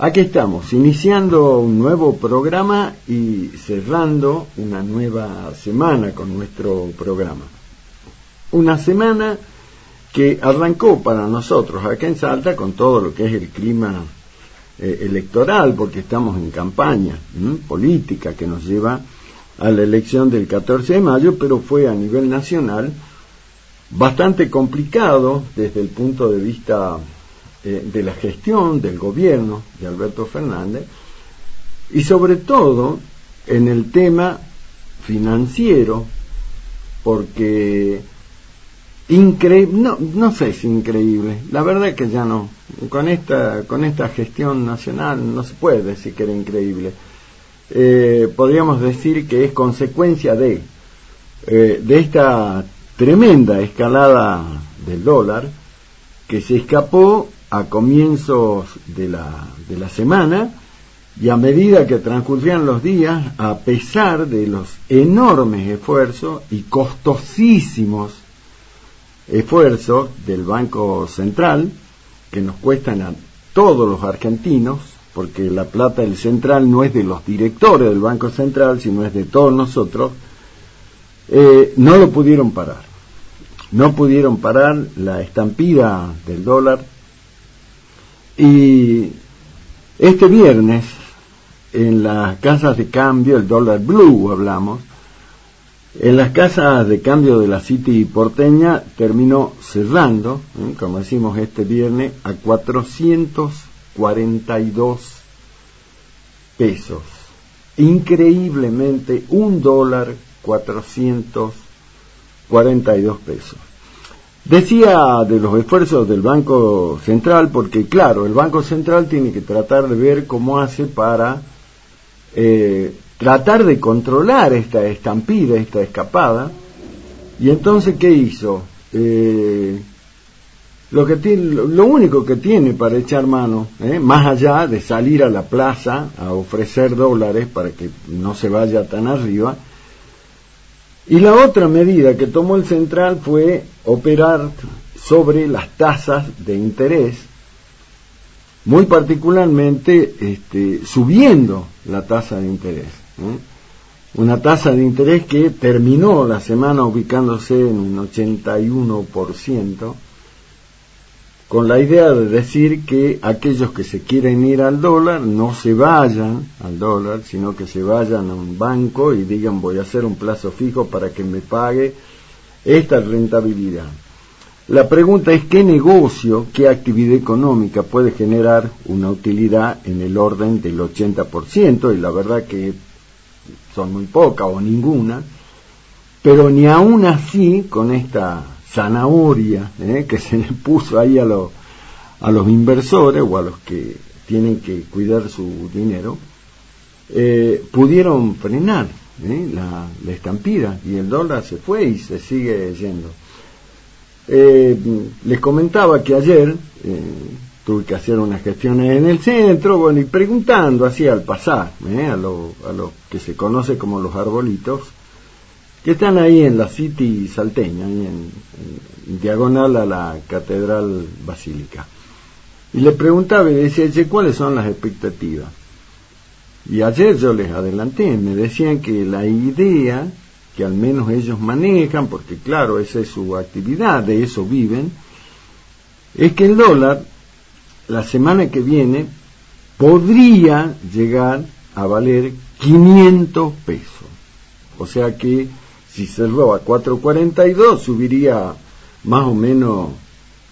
Aquí estamos, iniciando un nuevo programa y cerrando una nueva semana con nuestro programa. Una semana que arrancó para nosotros acá en Salta con todo lo que es el clima electoral, porque estamos en campaña política que nos lleva a la elección del 14 de mayo, pero fue a nivel nacional bastante complicado desde el punto de vista de la gestión del gobierno de Alberto Fernández y sobre todo en el tema financiero, porque no sé si increíble, la verdad que ya no, con esta gestión nacional no se puede decir que era increíble. Podríamos decir que es consecuencia de esta tremenda escalada del dólar que se escapó a comienzos de la semana, y a medida que transcurrían los días, a pesar de los enormes esfuerzos y costosísimos esfuerzos del Banco Central, que nos cuestan a todos los argentinos, porque la plata del Central no es de los directores del Banco Central, sino es de todos nosotros, no lo pudieron parar. No pudieron parar la estampida del dólar. Y este viernes, en las casas de cambio, el dólar blue hablamos, en las casas de cambio de la City porteña terminó cerrando, como decimos este viernes, a 442 pesos. Increíblemente, $1, 442 pesos. Decía de los esfuerzos del Banco Central, porque claro, el Banco Central tiene que tratar de ver cómo hace para tratar de controlar esta estampida, esta escapada. Y entonces, ¿qué hizo? Lo único que tiene para echar mano, más allá de salir a la plaza a ofrecer dólares para que no se vaya tan arriba. Y la otra medida que tomó el Central fue operar sobre las tasas de interés, muy particularmente subiendo la tasa de interés. Una tasa de interés que terminó la semana ubicándose en un 81%, con la idea de decir que aquellos que se quieren ir al dólar no se vayan al dólar, sino que se vayan a un banco y digan: voy a hacer un plazo fijo para que me pague esta rentabilidad. La pregunta es: ¿qué negocio, qué actividad económica puede generar una utilidad en el orden del 80%? Y la verdad que son muy pocas o ninguna, pero ni aún así, con esta zanahoria que se le puso ahí a los inversores o a los que tienen que cuidar su dinero, pudieron frenar la estampida, y el dólar se fue y se sigue yendo. Les comentaba que ayer tuve que hacer unas gestiones en el centro, bueno, y preguntando así al pasar a lo que se conoce como los arbolitos, que están ahí en la City salteña, ahí en diagonal a la Catedral Basílica. Y le preguntaba y decía: che, ¿cuáles son las expectativas? Y ayer yo les adelanté, me decían que la idea que al menos ellos manejan, porque claro, esa es su actividad, de eso viven, es que el dólar la semana que viene podría llegar a valer 500 pesos. O sea que si cerró a 4.42, subiría más o menos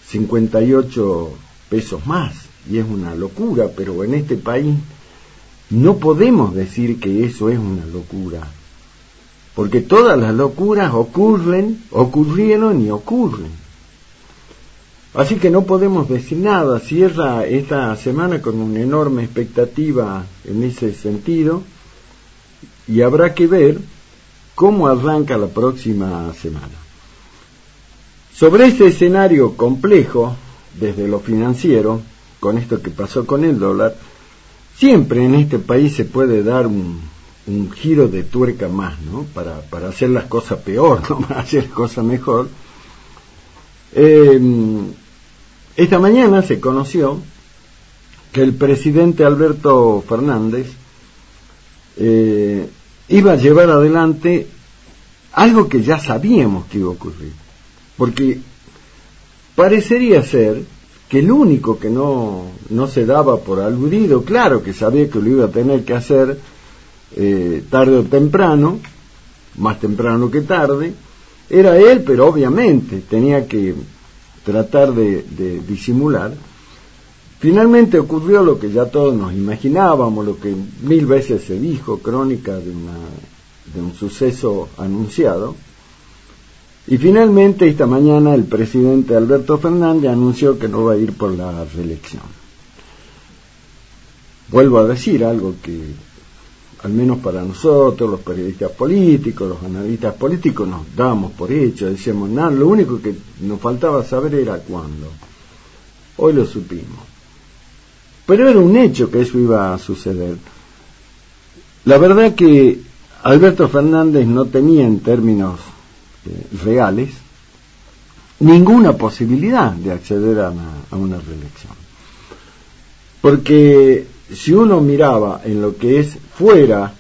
58 pesos más. Y es una locura, pero en este país no podemos decir que eso es una locura, porque todas las locuras ocurrieron y ocurren. Así que no podemos decir nada. Cierra esta semana con una enorme expectativa en ese sentido, y habrá que ver cómo arranca la próxima semana. Sobre este escenario complejo, desde lo financiero, con esto que pasó con el dólar, siempre en este país se puede dar un giro de tuerca más, ¿no? Para hacer las cosas peor, no para hacer cosas mejor. Esta mañana se conoció que el presidente Alberto Fernández iba a llevar adelante algo que ya sabíamos que iba a ocurrir, porque parecería ser que el único que no se daba por aludido, claro que sabía que lo iba a tener que hacer tarde o temprano, más temprano que tarde, era él, pero obviamente tenía que tratar de disimular. Finalmente ocurrió lo que ya todos nos imaginábamos, lo que 1000 veces se dijo, crónica de un suceso anunciado. Y finalmente esta mañana el presidente Alberto Fernández anunció que no va a ir por la reelección. Vuelvo a decir algo que, al menos para nosotros, los periodistas políticos, los analistas políticos, nos dábamos por hecho, decíamos, nada, lo único que nos faltaba saber era cuándo. Hoy lo supimos. Pero era un hecho que eso iba a suceder. La verdad que Alberto Fernández no tenía en términos reales ninguna posibilidad de acceder a una reelección. Porque si uno miraba en lo que es fuera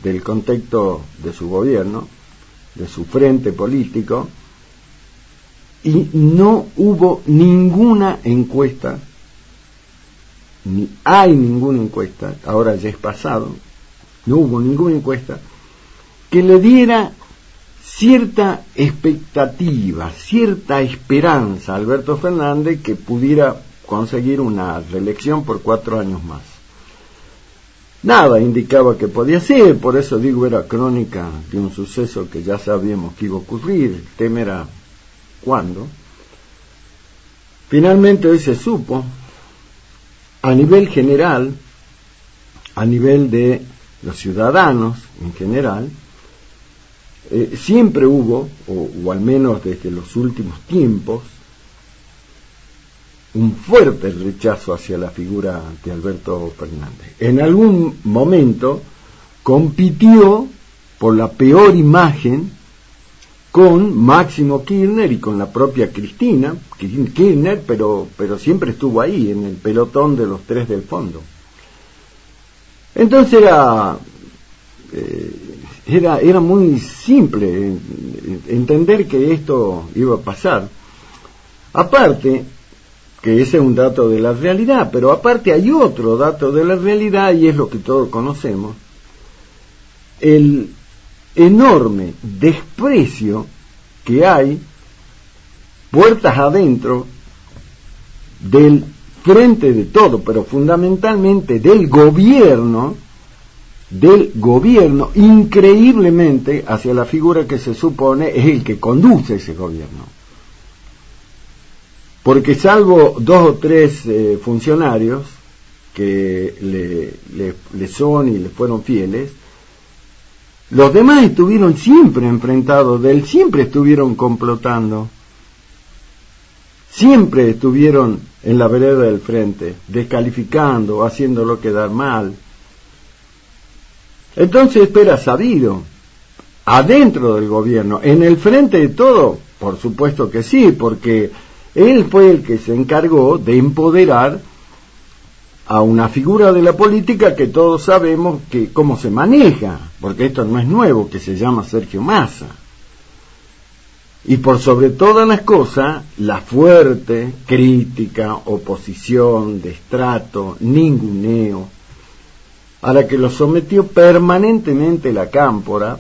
del contexto de su gobierno, de su frente político, y no hubo ninguna encuesta, ni hay ninguna encuesta, ahora ya es pasado, no hubo ninguna encuesta que le diera cierta expectativa, cierta esperanza a Alberto Fernández que pudiera conseguir una reelección por 4 años más. Nada indicaba que podía ser, por eso digo, era crónica de un suceso que ya sabíamos que iba a ocurrir, el tema era cuándo. Finalmente hoy se supo, a nivel general, a nivel de los ciudadanos en general, siempre hubo, o al menos desde los últimos tiempos, un fuerte rechazo hacia la figura de Alberto Fernández. En algún momento compitió por la peor imagen con Máximo Kirchner y con la propia Cristina Kirchner, pero siempre estuvo ahí, en el pelotón de los 3 del fondo. Entonces era muy simple entender que esto iba a pasar. Aparte, que ese es un dato de la realidad, pero aparte hay otro dato de la realidad y es lo que todos conocemos, el enorme desprecio que hay puertas adentro del frente de todo, pero fundamentalmente del gobierno, increíblemente hacia la figura que se supone es el que conduce ese gobierno. Porque salvo 2 o 3 funcionarios que le son y le fueron fieles, los demás estuvieron siempre enfrentados de él, siempre estuvieron complotando, siempre estuvieron en la vereda del frente, descalificando, haciéndolo quedar mal. Entonces era sabido, adentro del gobierno, en el frente de todo, por supuesto que sí, porque él fue el que se encargó de empoderar a una figura de la política que todos sabemos que cómo se maneja, porque esto no es nuevo, que se llama Sergio Massa. Y por sobre todas las cosas, la fuerte crítica, oposición, destrato, ninguneo, a la que lo sometió permanentemente la Cámpora,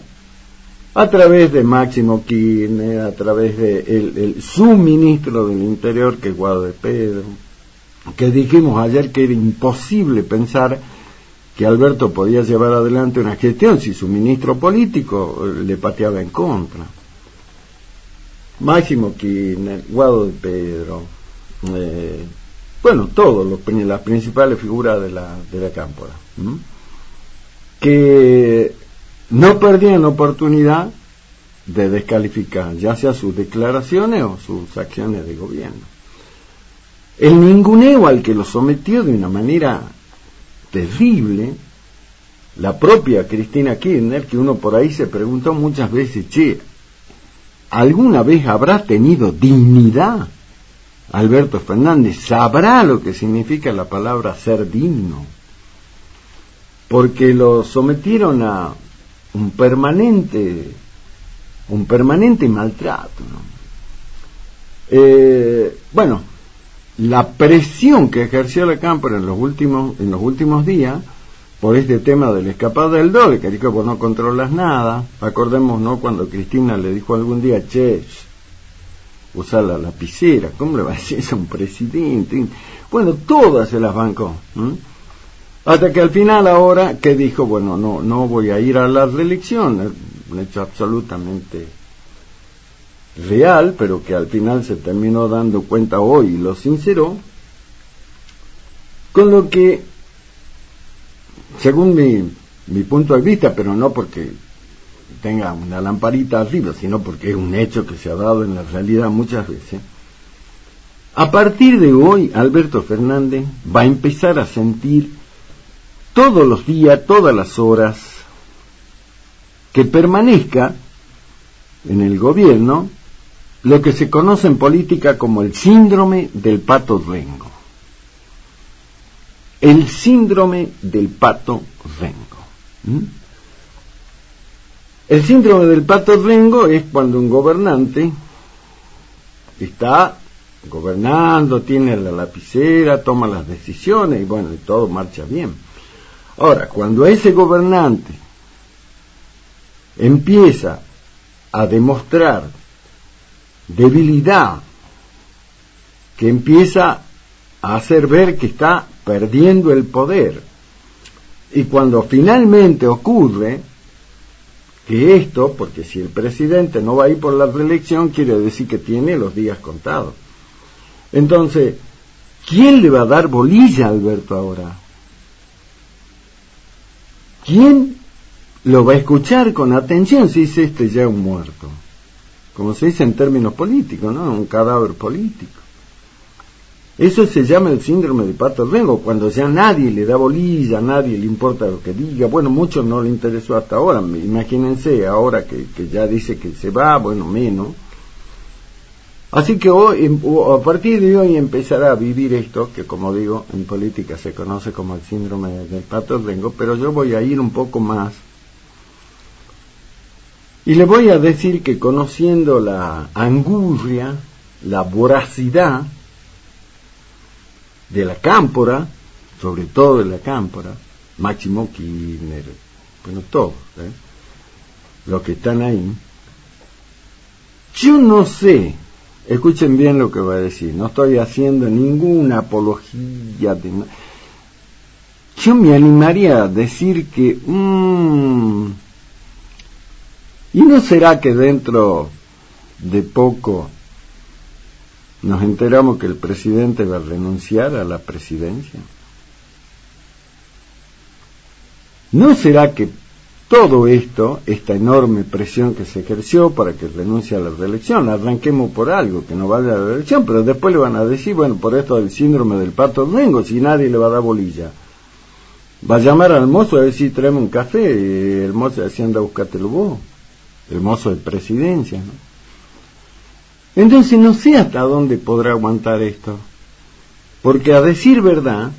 a través de Máximo Kirchner, a través de su ministro del Interior, que es Guado de Pedro, que dijimos ayer que era imposible pensar que Alberto podía llevar adelante una gestión si su ministro político le pateaba en contra. Máximo Kirchner, Guado de Pedro, todos las principales figuras de la Cámpora, que no perdían oportunidad de descalificar ya sea sus declaraciones o sus acciones de gobierno. El ninguneo al que lo sometió de una manera terrible la propia Cristina Kirchner, que uno por ahí se preguntó muchas veces, ¿alguna vez habrá tenido dignidad Alberto Fernández sabrá lo que significa la palabra ser digno, porque lo sometieron a un permanente maltrato, ¿no? Bueno, la presión que ejerció la Cámpora en los últimos días por este tema de la escapada del dólar, que dijo, vos no controlas nada. Acordemos, ¿no?, cuando Cristina le dijo algún día, che, usa la lapicera, ¿cómo le va a decir eso a un presidente? Bueno, todas se las bancó, ¿no? Hasta que al final ahora, que dijo, bueno, no voy a ir a la reelección, un hecho absolutamente real, pero que al final se terminó dando cuenta hoy y lo sinceró, con lo que, según mi punto de vista, pero no porque tenga una lamparita arriba, sino porque es un hecho que se ha dado en la realidad muchas veces, a partir de hoy Alberto Fernández va a empezar a sentir todos los días, todas las horas, que permanezca en el gobierno lo que se conoce en política como el síndrome del pato rengo. El síndrome del pato rengo. El síndrome del pato rengo es cuando un gobernante está gobernando, tiene la lapicera, toma las decisiones y bueno, y todo marcha bien. Ahora, cuando ese gobernante empieza a demostrar debilidad, que empieza a hacer ver que está perdiendo el poder, y cuando finalmente ocurre que esto, porque si el presidente no va a ir por la reelección, quiere decir que tiene los días contados. Entonces, ¿quién le va a dar bolilla a Alberto ahora? ¿Quién lo va a escuchar con atención si dice este ya es un muerto? Como se dice en términos políticos, ¿no? Un cadáver político. Eso se llama el síndrome de pato rengo, cuando ya nadie le da bolilla, a nadie le importa lo que diga. Bueno, mucho no le interesó hasta ahora, imagínense ahora que ya dice que se va, bueno, menos. Así que hoy, a partir de hoy empezará a vivir esto, que como digo, en política se conoce como el síndrome del pato rengo, pero yo voy a ir un poco más. Y le voy a decir que conociendo la angurria, la voracidad de la Cámpora, sobre todo de la Cámpora, Máximo Kirchner, bueno, todos, los que están ahí, yo no sé, escuchen bien lo que voy a decir, no estoy haciendo ninguna apología de nada. Yo me animaría a decir que ¿y no será que dentro de poco nos enteramos que el presidente va a renunciar a la presidencia? ¿No será que todo esto, esta enorme presión que se ejerció para que renuncie a la reelección, arranquemos por algo, que no vaya a la reelección, pero después le van a decir, bueno, por esto del síndrome del pato rengo, si nadie le va a dar bolilla? Va a llamar al mozo a decir, tráeme un café, y el mozo decía, anda, búscatelo vos. El mozo de presidencia, ¿no? Entonces no sé hasta dónde podrá aguantar esto, porque a decir verdad,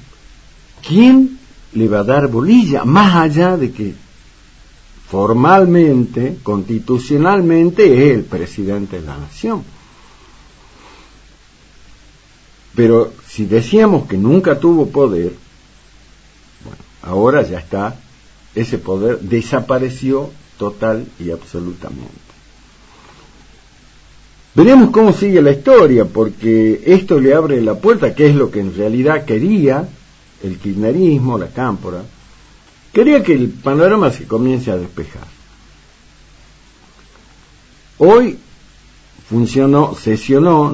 ¿quién le va a dar bolilla? Más allá de que formalmente, constitucionalmente, es el presidente de la nación. Pero si decíamos que nunca tuvo poder, bueno, ahora ya está, ese poder desapareció total y absolutamente. Veremos cómo sigue la historia, porque esto le abre la puerta, que es lo que en realidad quería el kirchnerismo, la Cámpora. Quería que el panorama se comience a despejar. Hoy sesionó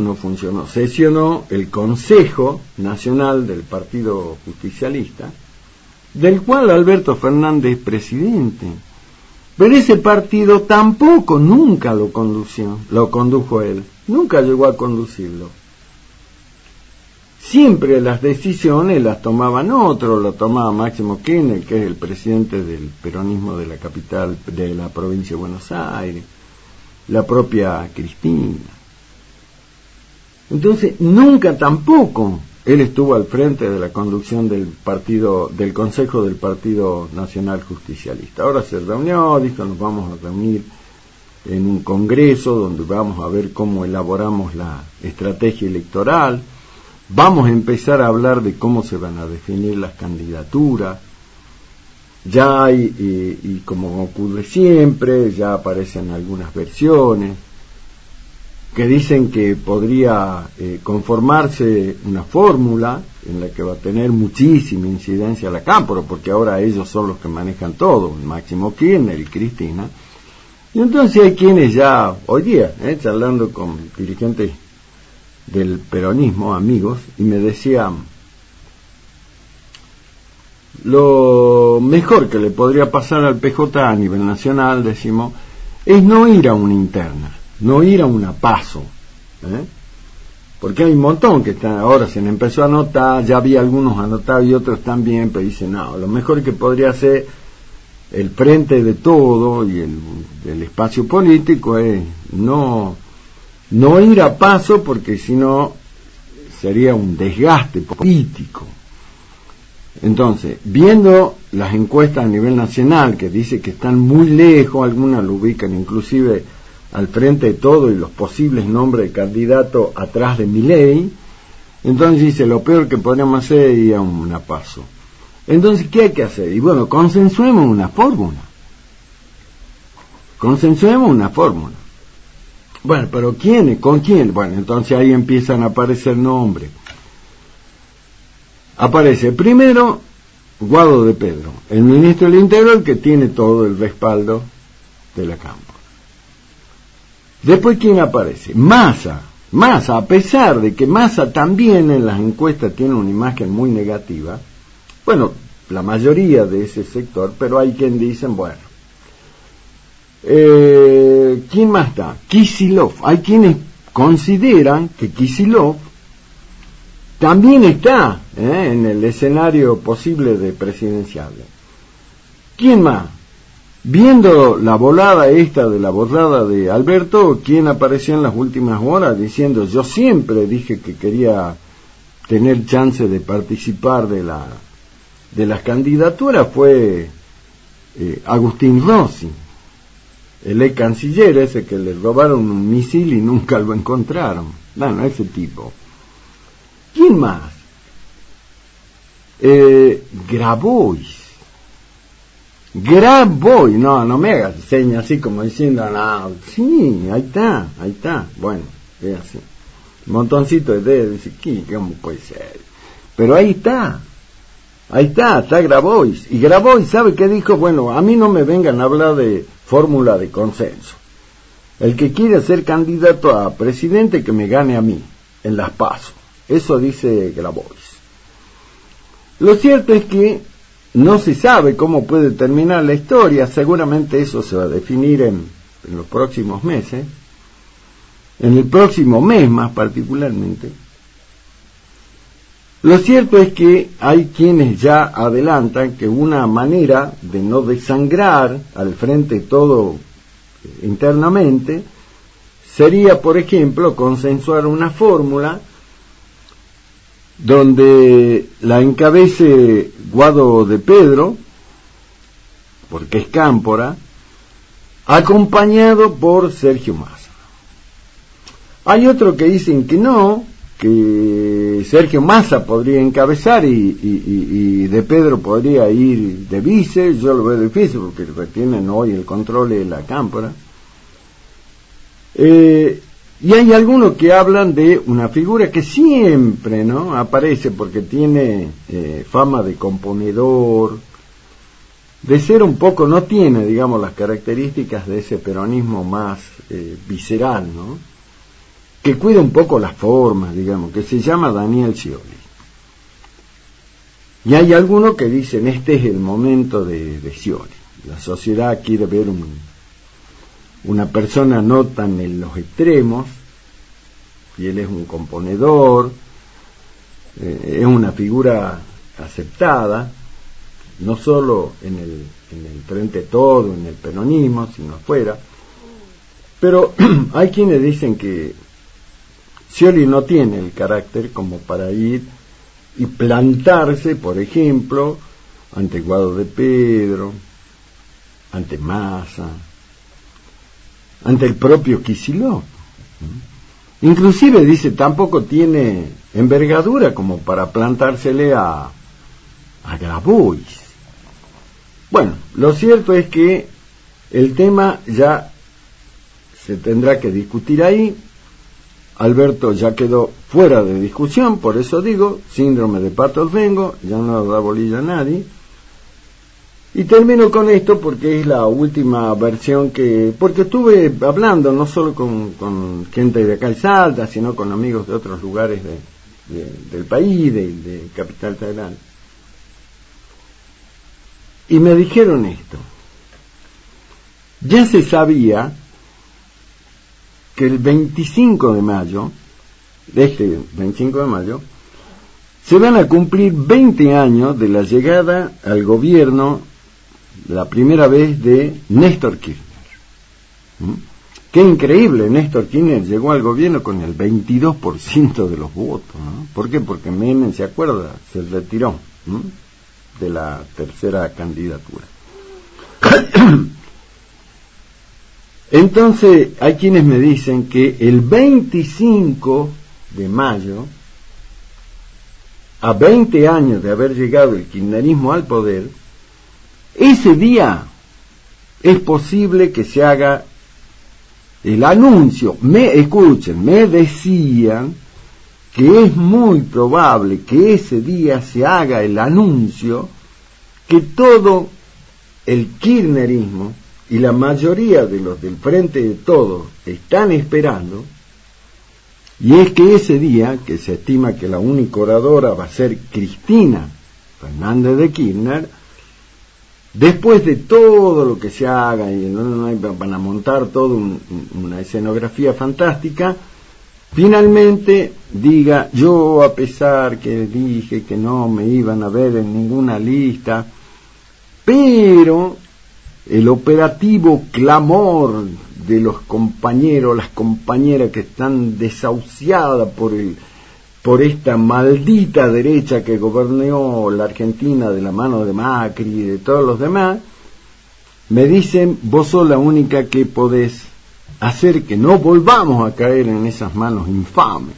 el Consejo Nacional del Partido Justicialista, del cual Alberto Fernández es presidente. Pero ese partido tampoco nunca lo condujo él, nunca llegó a conducirlo. Siempre las decisiones las tomaban otros, lo tomaba Máximo Kirchner, que es el presidente del peronismo de la capital, de la provincia de Buenos Aires, la propia Cristina. Entonces, nunca tampoco él estuvo al frente de la conducción del Consejo del Partido Nacional Justicialista. Ahora se reunió, dijo, nos vamos a reunir en un congreso donde vamos a ver cómo elaboramos la estrategia electoral, vamos a empezar a hablar de cómo se van a definir las candidaturas. Ya hay, y como ocurre siempre, ya aparecen algunas versiones que dicen que podría conformarse una fórmula en la que va a tener muchísima incidencia la Cámpora, porque ahora ellos son los que manejan todo, Máximo Kirchner y Cristina. Y entonces hay quienes ya, hoy día, charlando con dirigentes del peronismo, amigos, y me decían, lo mejor que le podría pasar al PJ a nivel nacional, decimos, es no ir a una interna, no ir a una PASO, porque hay un montón que están, ahora se le empezó a anotar, ya había algunos anotados y otros también, pero dicen, no, lo mejor que podría hacer el frente de todo y el espacio político es no ir a PASO, porque si no sería un desgaste político. Entonces, viendo las encuestas a nivel nacional que dice que están muy lejos, algunas lo ubican inclusive al frente de todo y los posibles nombres de candidato atrás de Milei, entonces dice, lo peor que podríamos hacer es ir a una PASO. Entonces, ¿qué hay que hacer? Y bueno, consensuemos una fórmula. Bueno, pero ¿quién? ¿Con quién? Bueno, entonces ahí empiezan a aparecer nombres. Aparece primero Guado de Pedro, el ministro del Interior, que tiene todo el respaldo de la Cámpora. Después, ¿quién aparece? Massa, a pesar de que Massa también en las encuestas tiene una imagen muy negativa, bueno, la mayoría de ese sector, pero hay quien dicen, bueno, ¿quién más está? Kicillof. Hay quienes consideran que Kicillof también está en el escenario posible de presidenciable. ¿Quién más? Viendo la volada esta de la borrada de Alberto, ¿quién apareció en las últimas horas diciendo, yo siempre dije que quería tener chance de participar de las candidaturas? Fue Agustín Rossi, el ex canciller ese que le robaron un misil y nunca lo encontraron. Bueno, ese tipo. ¿Quién más? Grabois, no me hagas señas así como diciendo, no, sí, ahí está, bueno, es así, un montoncito de dedos, dice, ¿cómo puede ser? Pero ahí está Grabois, y Grabois, ¿sabe qué dijo? Bueno, a mí no me vengan a hablar de fórmula de consenso, el que quiere ser candidato a presidente que me gane a mí, en las PASO. Eso dice Grabois. Lo cierto es que no se sabe cómo puede terminar la historia, seguramente eso se va a definir en los próximos meses, en el próximo mes más particularmente. Lo cierto es que hay quienes ya adelantan que una manera de no desangrar al frente todo internamente sería, por ejemplo, consensuar una fórmula donde la encabece Guado de Pedro, porque es Cámpora, acompañado por Sergio Massa. Hay otros que dicen que no, que Sergio Massa podría encabezar y de Pedro podría ir de vice. Yo lo veo difícil porque tienen hoy el control de la Cámpora. Y hay algunos que hablan de una figura que siempre aparece porque tiene fama de componedor, de ser un poco, no tiene, digamos, las características de ese peronismo más visceral, que cuida un poco las formas, digamos, que se llama Daniel Scioli. Y hay algunos que dicen, este es el momento de Scioli. La sociedad quiere ver una persona no tan en los extremos, y él es un componedor, es una figura aceptada, no solo en el frente todo, en el peronismo, sino afuera. Pero hay quienes dicen que Scioli no tiene el carácter como para ir y plantarse, por ejemplo, ante Guado de Pedro, ante Massa, ante el propio Kicillof. Inclusive dice, tampoco tiene envergadura como para plantársele a Grabois. Bueno, lo cierto es que el tema ya se tendrá que discutir ahí. Alberto ya quedó fuera de discusión, por eso digo, síndrome de Pato Vengo, ya no da bolilla a nadie. Y termino con esto porque es la última versión porque estuve hablando no solo con gente de acá de Salta, sino con amigos de otros lugares del país, de Capital Federal. Y me dijeron esto. Ya se sabía que el 25 de mayo, se van a cumplir 20 años de la llegada al gobierno, la primera vez, de Néstor Kirchner. Qué increíble, Néstor Kirchner llegó al gobierno con el 22% de los votos, ¿no? ¿Por qué? Porque Menem, ¿se acuerda? Se retiró de la tercera candidatura. Entonces, hay quienes me dicen que el 25 de mayo, a 20 años de haber llegado el kirchnerismo al poder, ese día es posible que se haga el anuncio. Escuchen, me decían que es muy probable que ese día se haga el anuncio que todo el kirchnerismo y la mayoría de los del Frente de Todos están esperando, y es que ese día, que se estima que la única oradora va a ser Cristina Fernández de Kirchner, después de todo lo que se haga, y van a montar toda una escenografía fantástica, finalmente diga, yo a pesar que dije que no me iban a ver en ninguna lista, pero el operativo clamor de los compañeros, las compañeras que están desahuciadas por esta maldita derecha que gobernó la Argentina de la mano de Macri y de todos los demás, me dicen, vos sos la única que podés hacer que no volvamos a caer en esas manos infames.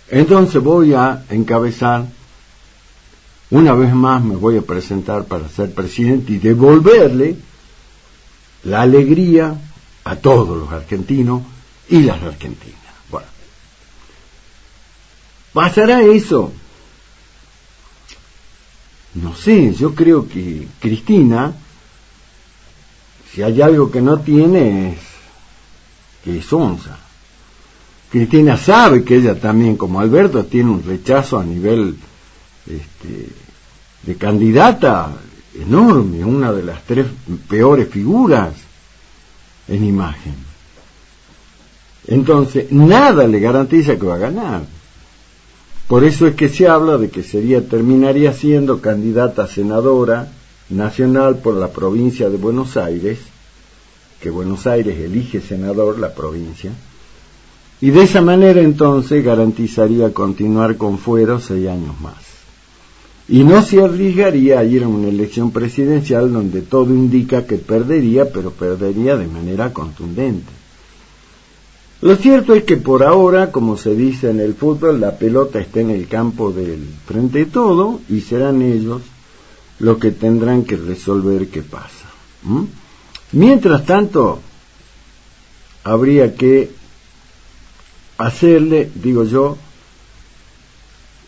Entonces voy a encabezar, una vez más me voy a presentar para ser presidente y devolverle la alegría a todos los argentinos y las argentinas. Bueno, ¿pasará eso? No sé, yo creo que Cristina, si hay algo que no tiene, es que es onza. Cristina sabe que ella también, como Alberto, tiene un rechazo a nivel de candidata enorme, una de las 3 peores figuras en imagen. Entonces, nada le garantiza que va a ganar. Por eso es que se habla de que terminaría siendo candidata a senadora nacional por la provincia de Buenos Aires, que Buenos Aires elige senador, la provincia, y de esa manera entonces garantizaría continuar con fuero 6 años más. Y no se arriesgaría a ir a una elección presidencial donde todo indica que perdería, pero perdería de manera contundente. Lo cierto es que por ahora, como se dice en el fútbol, la pelota está en el campo del Frente de Todo y serán ellos los que tendrán que resolver qué pasa. Mientras tanto, habría que hacerle, digo yo,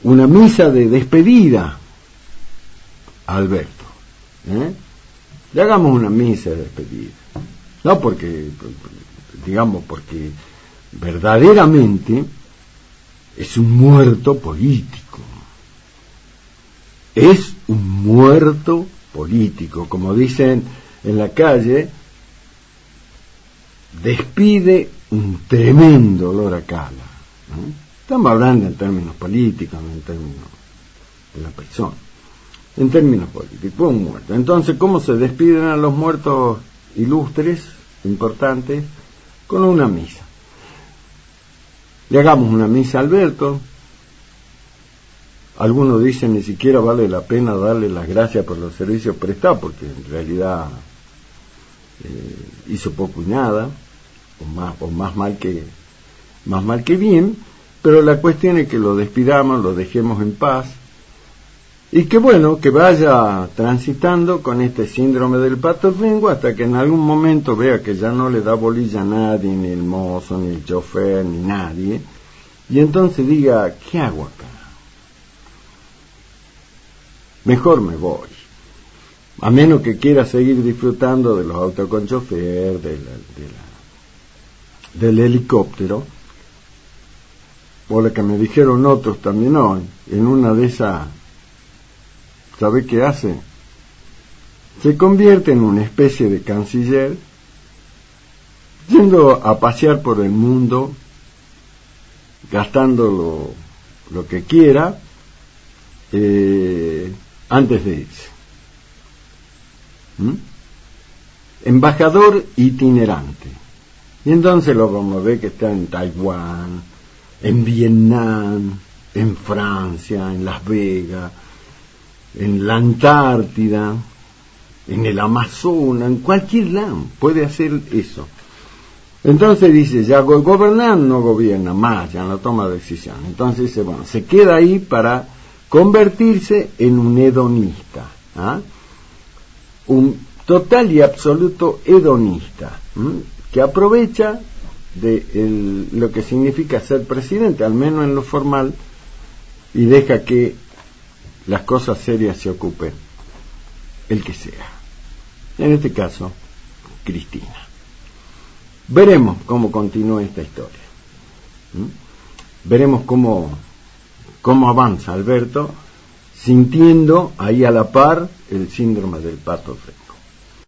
una misa de despedida a Alberto. Le hagamos una misa de despedida. No porque, digamos, porque verdaderamente es un muerto político. Es un muerto político. Como dicen en la calle, despide un tremendo olor a cala. Estamos hablando en términos políticos, no en términos de la persona. En términos políticos, fue un muerto. Entonces, ¿cómo se despiden a los muertos ilustres, importantes? Con una misa. le hagamos una misa a Alberto. Algunos dicen ni siquiera vale la pena darle las gracias por los servicios prestados, porque en realidad hizo poco y nada, o más mal que bien, pero la cuestión es que lo despidamos, lo dejemos en paz, y que bueno, que vaya transitando con este síndrome del pato rengo hasta que en algún momento vea que ya no le da bolilla a nadie, ni el mozo, ni el chofer, ni nadie, y entonces diga, ¿qué hago acá? Mejor me voy. A menos que quiera seguir disfrutando de los autos con chofer, del helicóptero, o lo que me dijeron otros también hoy, en una de esas, ¿sabe qué hace? Se convierte en una especie de canciller, yendo a pasear por el mundo, gastando lo que quiera, antes de irse. Embajador itinerante. Y entonces lo vamos a ver que está en Taiwán, en Vietnam, en Francia, en Las Vegas, en la Antártida, en el Amazonas, en cualquier lado puede hacer eso. Entonces dice, ya gobernar no gobierna más, ya no toma decisión. Entonces dice, bueno, se queda ahí para convertirse en un hedonista, un total y absoluto hedonista, que aprovecha de lo que significa ser presidente, al menos en lo formal, y deja que las cosas serias se ocupen el que sea, en este caso Cristina. Veremos cómo continúa esta historia. Veremos cómo avanza Alberto, sintiendo ahí a la par el síndrome del pato fresco.